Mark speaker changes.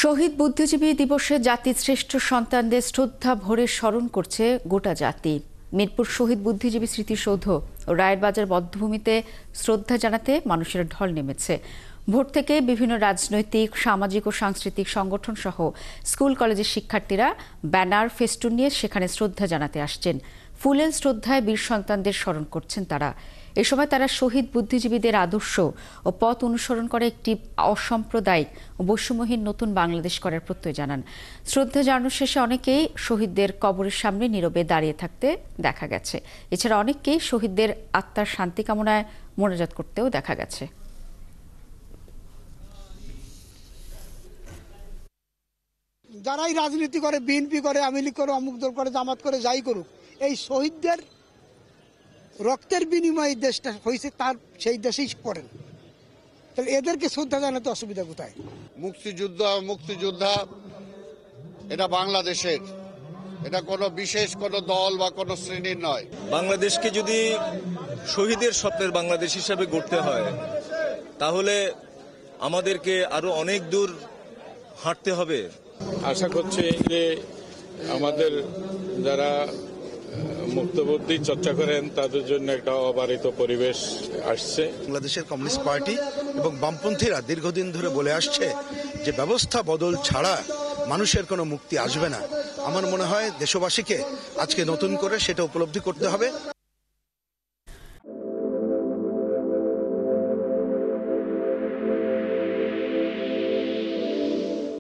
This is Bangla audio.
Speaker 1: শহীদ বুদ্ধিজীবী দিবসে জাতির শ্রেষ্ঠ সন্তানদের শ্রদ্ধা ভরে স্মরণ করছে গোটা জাতি। মিরপুর শহীদ বুদ্ধিজীবী স্মৃতিসৌধ ও রায়েরবাজার বধ্যভূমিতে শ্রদ্ধা জানাতে মানুষের ঢল নেমেছে। ভোর থেকে বিভিন্ন রাজনৈতিক, সামাজিক ও সাংস্কৃতিক সংগঠন সহ স্কুল কলেজের শিক্ষার্থীরা ব্যানার, ফেস্টুন নিয়ে সেখানে শ্রদ্ধা জানাতে আসছেন। ফুলেল শ্রদ্ধায় বীর সন্তানদের স্মরণ করছেন তারা। এ সময় তারা শহীদ বুদ্ধিজীবীদের আদর্শ ও পথ অনুসরণ করে একটি অসাম্প্রদায়িক ও বৈষম্যহীন নতুন বাংলাদেশ করার প্রত্যয় জানান। শ্রদ্ধা জানানোর শেষে অনেকেই শহীদদের কবরের সামনে নীরবে দাঁড়িয়ে থাকতে দেখা গেছে। এছাড়া অনেককেই শহীদদের আত্মার শান্তি কামনায় মোনাজাত করতেও দেখা গেছে।
Speaker 2: যারাই রাজনীতি করে, বিএনপি করে, আওয়ামী লীগ করে, অমুক দল করে, জামাত করে, যাই করুক, এই শহীদদের রক্তের বিনিময়ে দেশটা হয়েছে, তার সেই দেশেই করেন। তাহলে এদেরকে শ্রদ্ধা জানাতে অসুবিধা কোথায়?
Speaker 3: মুক্তিযোদ্ধা এটা বাংলাদেশের, এটা কোনো বিশেষ কোনো দল বা কোনো শ্রেণীর নয়।
Speaker 4: বাংলাদেশকে যদি শহীদের স্বপ্নের বাংলাদেশ হিসাবে গড়তে হয়, তাহলে আমাদেরকে আরো অনেক দূর হাঁটতে হবে।
Speaker 5: আশা করছি যে আমাদের যারা মুক্তবুদ্ধি চর্চা করেন তাদের জন্য একটা অবারিত পরিবেশ আসছে।
Speaker 6: বাংলাদেশের কমিউনিস্ট পার্টি এবং বামপন্থীরা দীর্ঘদিন ধরে বলে আসছে যে ব্যবস্থা বদল ছাড়া মানুষের কোনো মুক্তি আসবে না। আমার মনে হয় দেশবাসীকে আজকে নতুন করে সেটা উপলব্ধি করতে হবে।